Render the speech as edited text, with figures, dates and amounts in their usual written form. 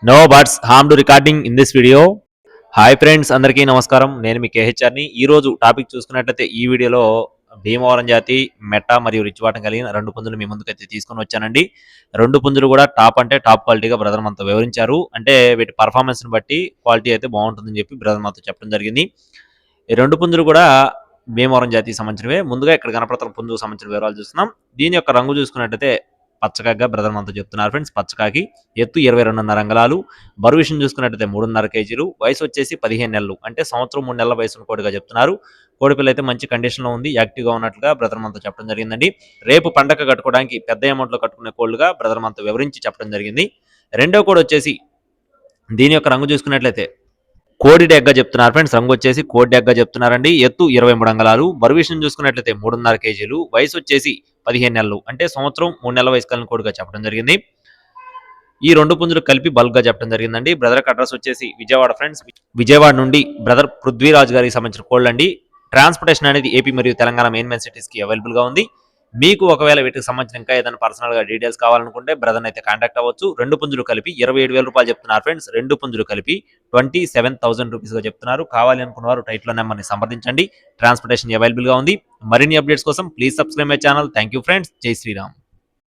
No buts harm to recording in this video. Hi friends, అందరికీ నమస్కారం. నేను మీ కేహెచ్ఆర్ని. ఈరోజు టాపిక్ చూసుకున్నట్లయితే ఈ వీడియోలో భీమవరం జాతి మెట్ట మరియు రిచ్ వాటం కలిగిన రెండు పుంజులు మీ ముందుకైతే తీసుకొని వచ్చానండి. రెండు పుంజులు కూడా టాప్ అంటే టాప్ క్వాలిటీగా బ్రదర్ మనతో వివరించారు. అంటే వీటి పర్ఫార్మెన్స్ని బట్టి క్వాలిటీ అయితే బాగుంటుందని చెప్పి బ్రదర్ మనతో చెప్పడం జరిగింది. ఈ రెండు పుంజులు కూడా భీమవరం జాతికి సంబంధించినవే. ముందుగా ఇక్కడ కనపడుతున్న పుంజుకు సంబంధించిన వివరాలు చూస్తున్నాం. దీని యొక్క రంగు చూసుకున్నట్లయితే పచ్చకాగా బ్రదర్ మనతో చెప్తున్నారు ఫ్రెండ్స్. పచ్చకాకి, ఎత్తు 22.5 అంగళాలు, బరువు విషయం చూసుకున్నట్లయితే 3.5 కేజీలు, వయసు వచ్చేసి 15 నెలలు, అంటే సంవత్సరం 3 నెలల వయసు కోడిగా చెప్తున్నారు. కోడిపిల్ల అయితే మంచి కండిషన్లో ఉంది, యాక్టివ్గా ఉన్నట్లుగా బ్రదర్ మనతో చెప్పడం జరిగిందండి. రేపు పండగ కట్టుకోవడానికి పెద్ద అమౌంట్లో కట్టుకునే కోళ్ళుగా బ్రదర్ మనతో వివరించి చెప్పడం జరిగింది. రెండో కోడి వచ్చేసి దీని యొక్క రంగు చూసుకున్నట్లయితే కోడి డెగ్గా చెప్తున్నారు ఫ్రెండ్స్. రంగు వచ్చేసి కోడి డెగ్గా చెప్తున్నారండి. ఎత్తు 23 అంగళాలు, బరువు విషయం చూసుకున్నట్లయితే 3.5 కేజీలు, వయసు వచ్చేసి 15 నెలలు, అంటే సంవత్సరం 3 నెలల వయసు కలిగిన కోడిగా చెప్పడం జరిగింది. ఈ రెండు పుంజులు కలిపి బల్క్ గా చెప్పడం జరిగిందండి. బ్రదర్ అడ్రస్ వచ్చేసి విజయవాడ ఫ్రెండ్స్. విజయవాడ నుండి బ్రదర్ పృథ్వీరాజ్ గారికి సంబంధించిన కోళ్ళు అండి. ట్రాన్స్పోర్టేషన్ అనేది ఏపీ మరియు తెలంగాణ మెయిన్ సిటీస్ కి అవైలబుల్ గా ఉంది. మీకు ఒకవేళ వీటికి సంబంధించిన ఇంకా ఏదైనా పర్సనల్ గా డీటెయిల్స్ కావాలనుకుంటే బ్రదర్ అయితే కాంటాక్ట్ అవ్వచ్చు. రెండు పుంజులు కలిపి 27,000 రూపాయలు చెప్తున్నారు ఫ్రెండ్స్. రెండు పుంజులు కలిపి 27,000 రూపీస్ గా చెప్తున్నారు. కావాలి అనుకున్న వారు టైట్లో నెంబర్ని సంప్రదించండి. ట్రాన్స్పోర్టేషన్ అవైలబుల్ గా ఉంది. మరిన్ని అప్డేట్స్ కోసం please subscribe my channel. Thank you friends. జై శ్రీరామ్.